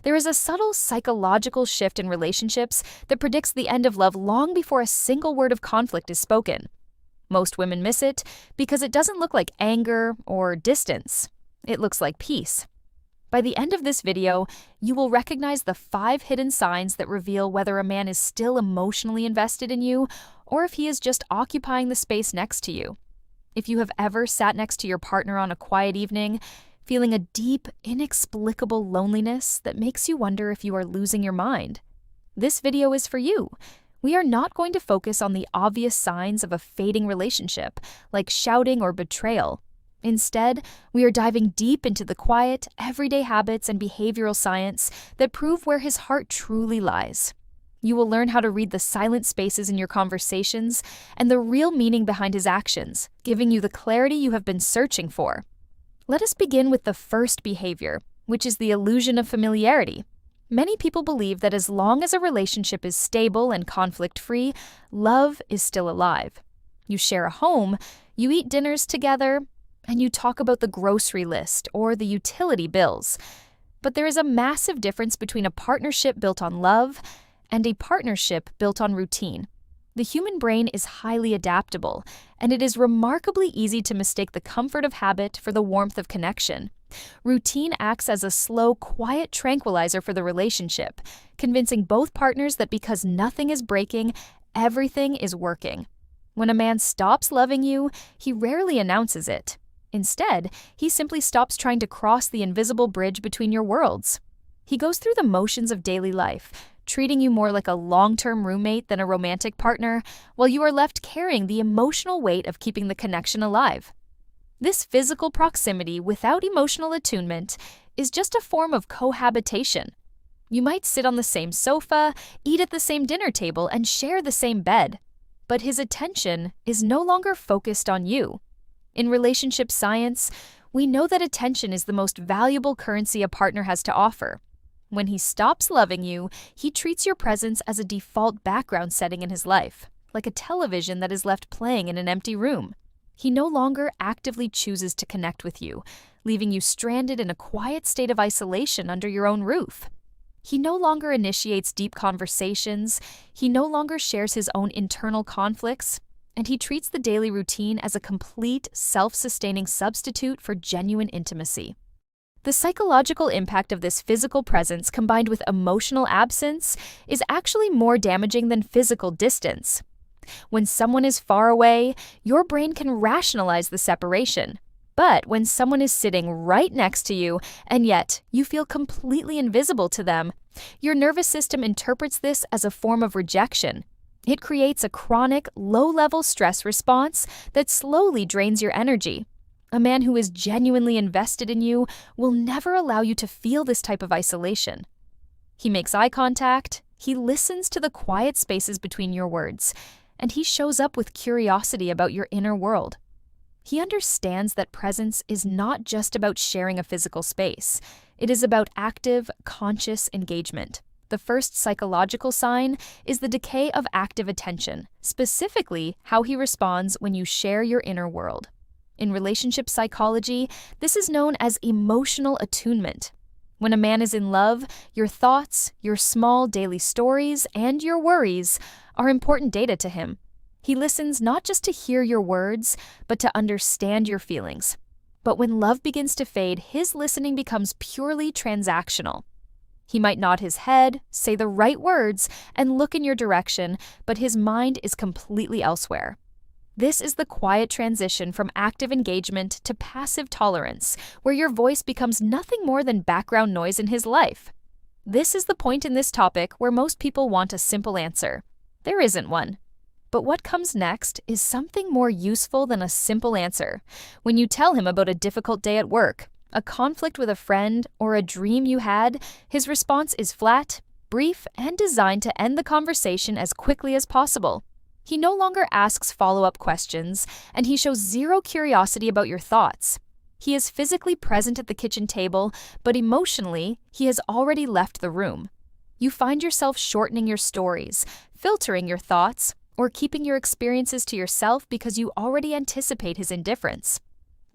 There is a subtle psychological shift in relationships that predicts the end of love long before a single word of conflict is spoken. Most women miss it because it doesn't look like anger or distance. It looks like peace. By the end of this video, you will recognize the 5 hidden signs that reveal whether a man is still emotionally invested in you or if he is just occupying the space next to you. If you have ever sat next to your partner on a quiet evening, feeling a deep, inexplicable loneliness that makes you wonder if you are losing your mind, this video is for you. We are not going to focus on the obvious signs of a fading relationship, like shouting or betrayal. Instead, we are diving deep into the quiet, everyday habits and behavioral science that prove where his heart truly lies. You will learn how to read the silent spaces in your conversations and the real meaning behind his actions, giving you the clarity you have been searching for. Let us begin with the first behavior, which is the illusion of familiarity. Many people believe that as long as a relationship is stable and conflict-free, love is still alive. You share a home, you eat dinners together, and you talk about the grocery list or the utility bills. But there is a massive difference between a partnership built on love and a partnership built on routine. The human brain is highly adaptable, and it is remarkably easy to mistake the comfort of habit for the warmth of connection. Routine acts as a slow, quiet tranquilizer for the relationship, convincing both partners that because nothing is breaking, everything is working. When a man stops loving you, he rarely announces it. Instead, he simply stops trying to cross the invisible bridge between your worlds. He goes through the motions of daily life, treating you more like a long-term roommate than a romantic partner, while you are left carrying the emotional weight of keeping the connection alive. This physical proximity without emotional attunement is just a form of cohabitation. You might sit on the same sofa, eat at the same dinner table, and share the same bed, but his attention is no longer focused on you. In relationship science, we know that attention is the most valuable currency a partner has to offer. When he stops loving you, he treats your presence as a default background setting in his life, like a television that is left playing in an empty room. He no longer actively chooses to connect with you, leaving you stranded in a quiet state of isolation under your own roof. He no longer initiates deep conversations, he no longer shares his own internal conflicts, and he treats the daily routine as a complete, self-sustaining substitute for genuine intimacy. The psychological impact of this physical presence combined with emotional absence is actually more damaging than physical distance. When someone is far away, your brain can rationalize the separation. But when someone is sitting right next to you, and yet you feel completely invisible to them, your nervous system interprets this as a form of rejection. It creates a chronic, low-level stress response that slowly drains your energy. A man who is genuinely invested in you will never allow you to feel this type of isolation. He makes eye contact, he listens to the quiet spaces between your words, and he shows up with curiosity about your inner world. He understands that presence is not just about sharing a physical space. It is about active, conscious engagement. The first psychological sign is the decay of active attention, specifically how he responds when you share your inner world. In relationship psychology, this is known as emotional attunement. When a man is in love, your thoughts, your small daily stories, and your worries are important data to him. He listens not just to hear your words, but to understand your feelings. But when love begins to fade, his listening becomes purely transactional. He might nod his head, say the right words, and look in your direction, but his mind is completely elsewhere. This is the quiet transition from active engagement to passive tolerance, where your voice becomes nothing more than background noise in his life. This is the point in this topic where most people want a simple answer. There isn't one. But what comes next is something more useful than a simple answer. When you tell him about a difficult day at work, a conflict with a friend, or a dream you had, his response is flat, brief, and designed to end the conversation as quickly as possible. He no longer asks follow-up questions, and he shows zero curiosity about your thoughts. He is physically present at the kitchen table, but emotionally, he has already left the room. You find yourself shortening your stories, filtering your thoughts, or keeping your experiences to yourself because you already anticipate his indifference.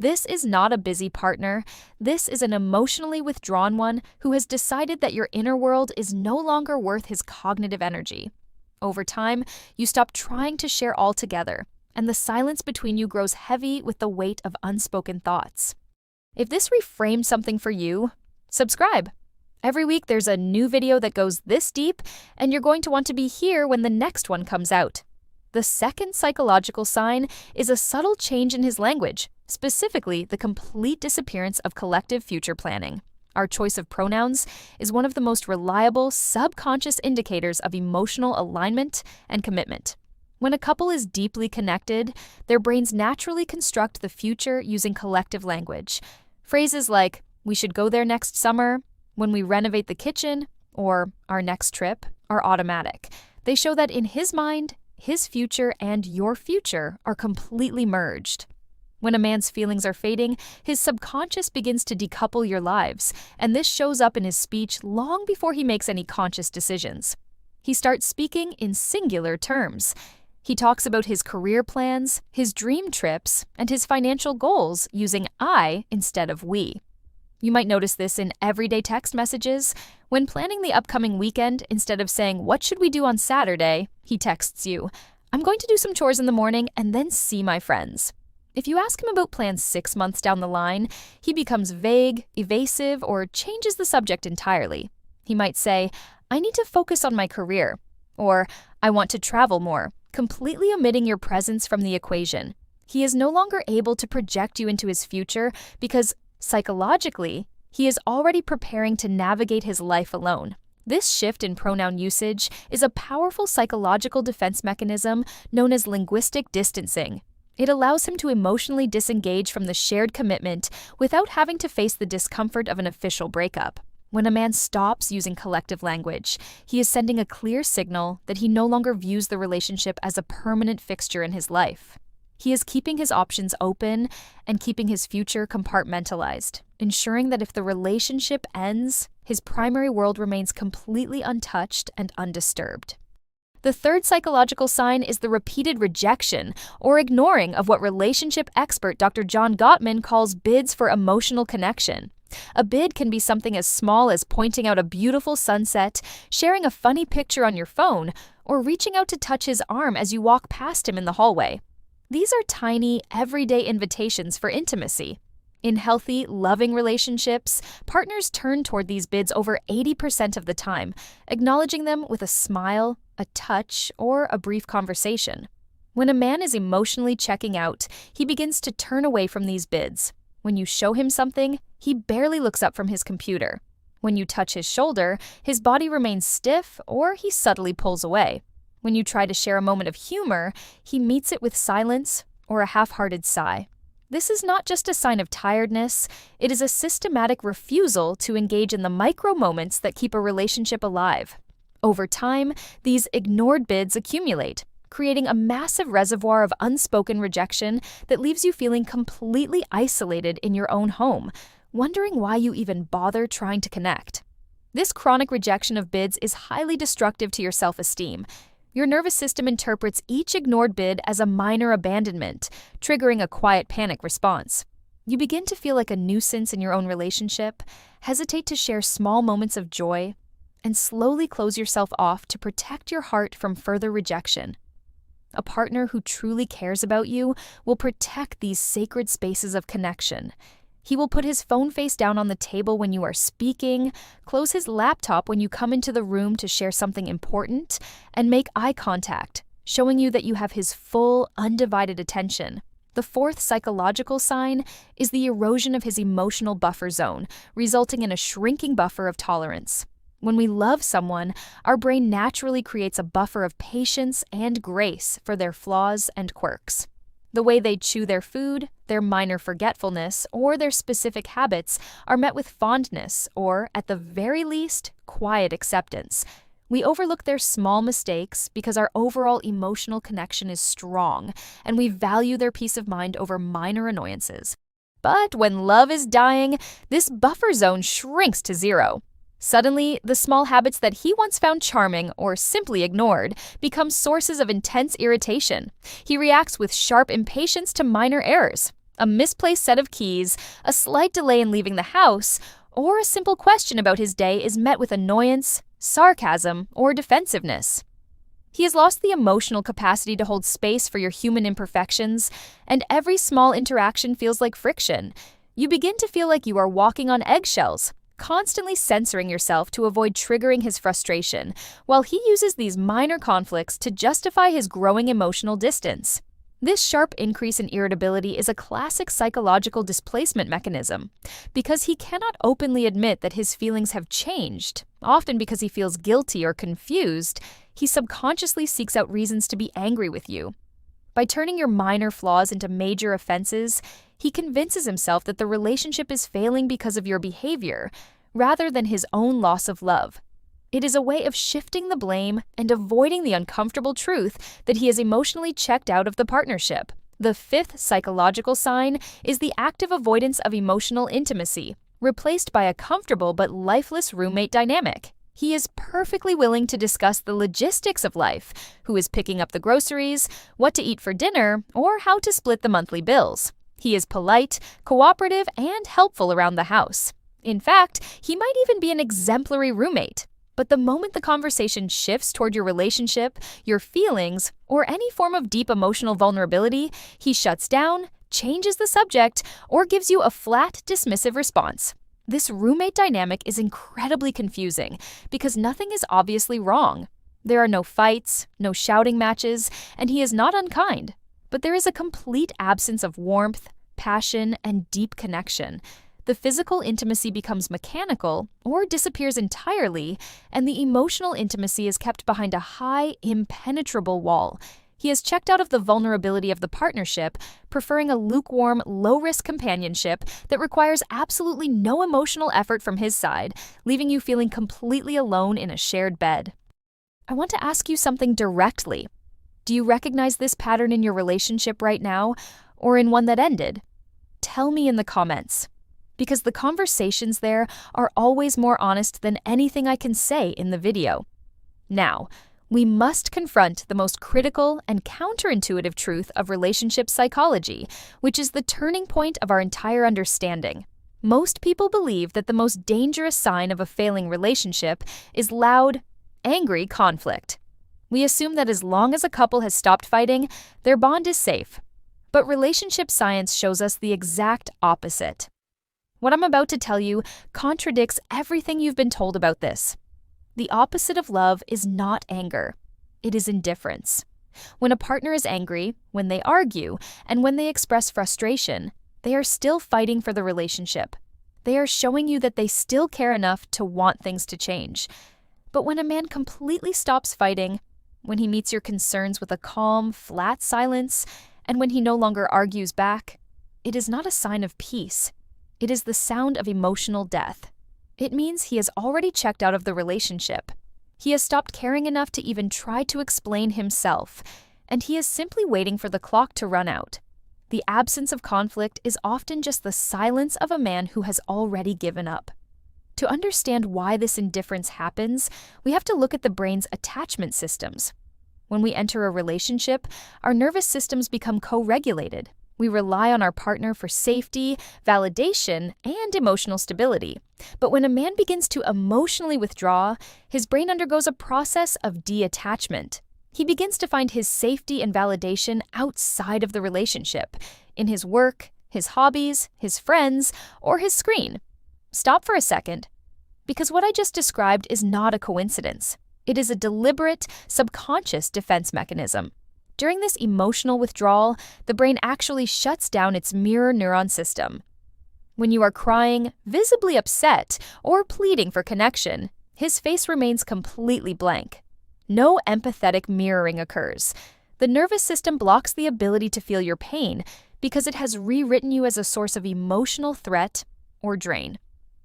This is not a busy partner. This is an emotionally withdrawn one who has decided that your inner world is no longer worth his cognitive energy. Over time, you stop trying to share altogether, and the silence between you grows heavy with the weight of unspoken thoughts. If this reframed something for you, subscribe. Every week there's a new video that goes this deep, and you're going to want to be here when the next one comes out. The second psychological sign is a subtle change in his language, specifically the complete disappearance of collective future planning. Our choice of pronouns is one of the most reliable subconscious indicators of emotional alignment and commitment. When a couple is deeply connected, their brains naturally construct the future using collective language. Phrases like, "we should go there next summer," "when we renovate the kitchen," or "our next trip," are automatic. They show that in his mind, his future and your future are completely merged. When a man's feelings are fading, his subconscious begins to decouple your lives, and this shows up in his speech long before he makes any conscious decisions. He starts speaking in singular terms. He talks about his career plans, his dream trips, and his financial goals using I instead of we. You might notice this in everyday text messages. When planning the upcoming weekend, instead of saying, "What should we do on Saturday?" he texts you, "I'm going to do some chores in the morning and then see my friends." If you ask him about plans 6 months down the line, he becomes vague, evasive, or changes the subject entirely. He might say, "I need to focus on my career," or "I want to travel more," completely omitting your presence from the equation. He is no longer able to project you into his future because, psychologically, he is already preparing to navigate his life alone. This shift in pronoun usage is a powerful psychological defense mechanism known as linguistic distancing. It allows him to emotionally disengage from the shared commitment without having to face the discomfort of an official breakup. When a man stops using collective language, he is sending a clear signal that he no longer views the relationship as a permanent fixture in his life. He is keeping his options open and keeping his future compartmentalized, ensuring that if the relationship ends, his primary world remains completely untouched and undisturbed. The third psychological sign is the repeated rejection or ignoring of what relationship expert Dr. John Gottman calls bids for emotional connection. A bid can be something as small as pointing out a beautiful sunset, sharing a funny picture on your phone, or reaching out to touch his arm as you walk past him in the hallway. These are tiny, everyday invitations for intimacy. In healthy, loving relationships, partners turn toward these bids over 80% of the time, acknowledging them with a smile, a touch, or a brief conversation. When a man is emotionally checking out, he begins to turn away from these bids. When you show him something, he barely looks up from his computer. When you touch his shoulder, his body remains stiff or he subtly pulls away. When you try to share a moment of humor, he meets it with silence or a half-hearted sigh. This is not just a sign of tiredness, it is a systematic refusal to engage in the micro moments that keep a relationship alive. Over time, these ignored bids accumulate, creating a massive reservoir of unspoken rejection that leaves you feeling completely isolated in your own home, wondering why you even bother trying to connect. This chronic rejection of bids is highly destructive to your self-esteem. Your nervous system interprets each ignored bid as a minor abandonment, triggering a quiet panic response. You begin to feel like a nuisance in your own relationship, hesitate to share small moments of joy, and slowly close yourself off to protect your heart from further rejection. A partner who truly cares about you will protect these sacred spaces of connection. He will put his phone face down on the table when you are speaking, close his laptop when you come into the room to share something important, and make eye contact, showing you that you have his full, undivided attention. The fourth psychological sign is the erosion of his emotional buffer zone, resulting in a shrinking buffer of tolerance. When we love someone, our brain naturally creates a buffer of patience and grace for their flaws and quirks. The way they chew their food, their minor forgetfulness, or their specific habits are met with fondness or, at the very least, quiet acceptance. We overlook their small mistakes because our overall emotional connection is strong, and we value their peace of mind over minor annoyances. But when love is dying, this buffer zone shrinks to zero. Suddenly, the small habits that he once found charming or simply ignored become sources of intense irritation. He reacts with sharp impatience to minor errors. A misplaced set of keys, a slight delay in leaving the house, or a simple question about his day is met with annoyance, sarcasm, or defensiveness. He has lost the emotional capacity to hold space for your human imperfections, and every small interaction feels like friction. You begin to feel like you are walking on eggshells, constantly censoring yourself to avoid triggering his frustration, while he uses these minor conflicts to justify his growing emotional distance. This sharp increase in irritability is a classic psychological displacement mechanism, because he cannot openly admit that his feelings have changed. Often because he feels guilty or confused, he subconsciously seeks out reasons to be angry with you. By turning your minor flaws into major offenses, he convinces himself that the relationship is failing because of your behavior, rather than his own loss of love. It is a way of shifting the blame and avoiding the uncomfortable truth that he is emotionally checked out of the partnership. The fifth psychological sign is the active avoidance of emotional intimacy, replaced by a comfortable but lifeless roommate dynamic. He is perfectly willing to discuss the logistics of life, who is picking up the groceries, what to eat for dinner, or how to split the monthly bills. He is polite, cooperative, and helpful around the house. In fact, he might even be an exemplary roommate. But the moment the conversation shifts toward your relationship, your feelings, or any form of deep emotional vulnerability, he shuts down, changes the subject, or gives you a flat, dismissive response. This roommate dynamic is incredibly confusing because nothing is obviously wrong. There are no fights, no shouting matches, and he is not unkind. But there is a complete absence of warmth, passion, and deep connection. The physical intimacy becomes mechanical or disappears entirely, and the emotional intimacy is kept behind a high, impenetrable wall. He has checked out of the vulnerability of the partnership, preferring a lukewarm, low-risk companionship that requires absolutely no emotional effort from his side, leaving you feeling completely alone in a shared bed. I want to ask you something directly. Do you recognize this pattern in your relationship right now, or in one that ended? Tell me in the comments, because the conversations there are always more honest than anything I can say in the video. Now, we must confront the most critical and counterintuitive truth of relationship psychology, which is the turning point of our entire understanding. Most people believe that the most dangerous sign of a failing relationship is loud, angry conflict. We assume that as long as a couple has stopped fighting, their bond is safe. But relationship science shows us the exact opposite. What I'm about to tell you contradicts everything you've been told about this. The opposite of love is not anger. It is indifference. When a partner is angry, when they argue, and when they express frustration, they are still fighting for the relationship. They are showing you that they still care enough to want things to change. But when a man completely stops fighting, when he meets your concerns with a calm, flat silence, and when he no longer argues back, it is not a sign of peace. It is the sound of emotional death. It means he has already checked out of the relationship. He has stopped caring enough to even try to explain himself, and he is simply waiting for the clock to run out. The absence of conflict is often just the silence of a man who has already given up. To understand why this indifference happens, we have to look at the brain's attachment systems. When we enter a relationship, our nervous systems become co-regulated. We rely on our partner for safety, validation, and emotional stability. But when a man begins to emotionally withdraw, his brain undergoes a process of detachment. He begins to find his safety and validation outside of the relationship, in his work, his hobbies, his friends, or his screen. Stop for a second, because what I just described is not a coincidence. It is a deliberate, subconscious defense mechanism. During this emotional withdrawal, the brain actually shuts down its mirror neuron system. When you are crying, visibly upset, or pleading for connection, his face remains completely blank. No empathetic mirroring occurs. The nervous system blocks the ability to feel your pain because it has rewritten you as a source of emotional threat or drain.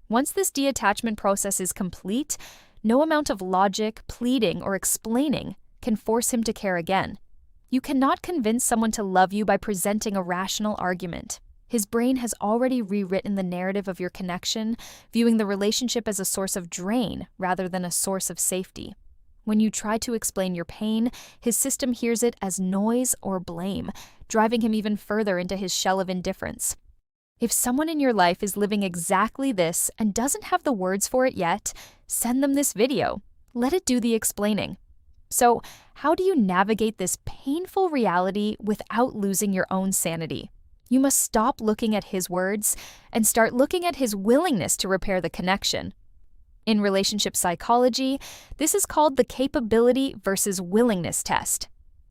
Once this detachment process is complete, no amount of logic, pleading, or explaining can force him to care again. You cannot convince someone to love you by presenting a rational argument. His brain has already rewritten the narrative of your connection, viewing the relationship as a source of drain rather than a source of safety. When you try to explain your pain, his system hears it as noise or blame, driving him even further into his shell of indifference. If someone in your life is living exactly this and doesn't have the words for it yet, send them this video. Let it do the explaining. So, how do you navigate this painful reality without losing your own sanity? You must stop looking at his words and start looking at his willingness to repair the connection. In relationship psychology, this is called the capability versus willingness test.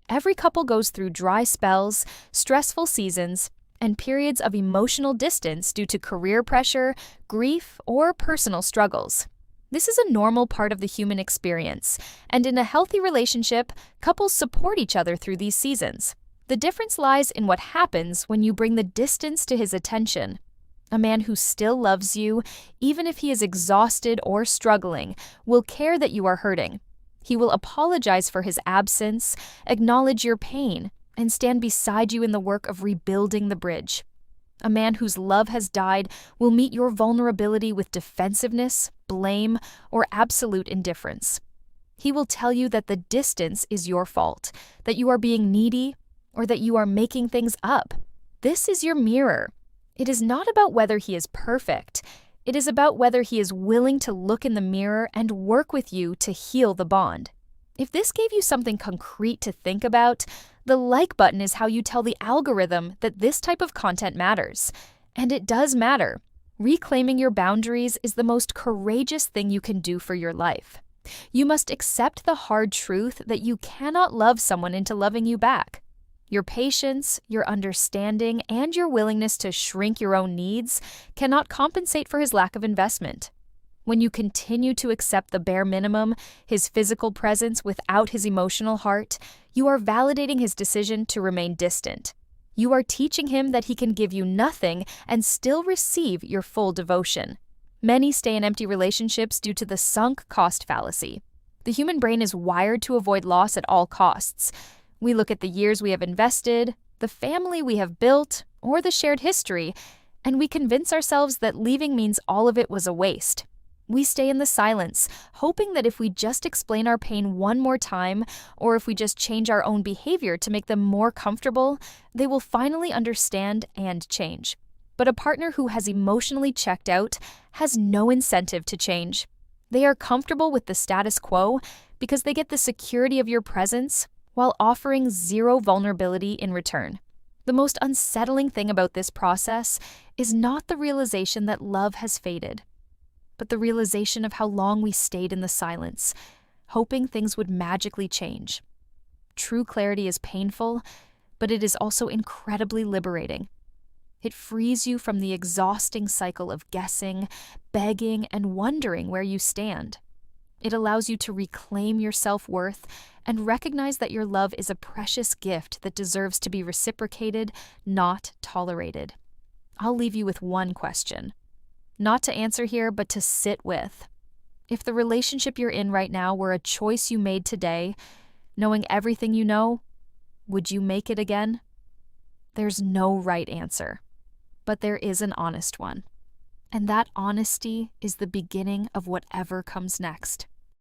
Every couple goes through dry spells, stressful seasons, and periods of emotional distance due to career pressure, grief, or personal struggles. This is a normal part of the human experience, and in a healthy relationship, couples support each other through these seasons. The difference lies in what happens when you bring the distance to his attention. A man who still loves you, even if he is exhausted or struggling, will care that you are hurting. He will apologize for his absence, acknowledge your pain, and stand beside you in the work of rebuilding the bridge. A man whose love has died will meet your vulnerability with defensiveness, blame, or absolute indifference. He will tell you that the distance is your fault, that you are being needy, or that you are making things up. This is your mirror. It is not about whether he is perfect. It is about whether he is willing to look in the mirror and work with you to heal the bond. If this gave you something concrete to think about, the like button is how you tell the algorithm that this type of content matters. And it does matter. Reclaiming your boundaries is the most courageous thing you can do for your life. You must accept the hard truth that you cannot love someone into loving you back. Your patience, your understanding, and your willingness to shrink your own needs cannot compensate for his lack of investment. When you continue to accept the bare minimum, his physical presence without his emotional heart, you are validating his decision to remain distant. You are teaching him that he can give you nothing and still receive your full devotion. Many stay in empty relationships due to the sunk cost fallacy. The human brain is wired to avoid loss at all costs. We look at the years we have invested, the family we have built, or the shared history, and we convince ourselves that leaving means all of it was a waste. We stay in the silence, hoping that if we just explain our pain one more time, or if we just change our own behavior to make them more comfortable, they will finally understand and change. But a partner who has emotionally checked out has no incentive to change. They are comfortable with the status quo because they get the security of your presence while offering zero vulnerability in return. The most unsettling thing about this process is not the realization that love has faded, but the realization of how long we stayed in the silence, hoping things would magically change. True clarity is painful, but it is also incredibly liberating. It frees you from the exhausting cycle of guessing, begging, and wondering where you stand. It allows you to reclaim your self-worth and recognize that your love is a precious gift that deserves to be reciprocated, not tolerated. I'll leave you with one question. Not to answer here, but to sit with. If the relationship you're in right now were a choice you made today, knowing everything you know, would you make it again? There's no right answer, but there is an honest one. And that honesty is the beginning of whatever comes next.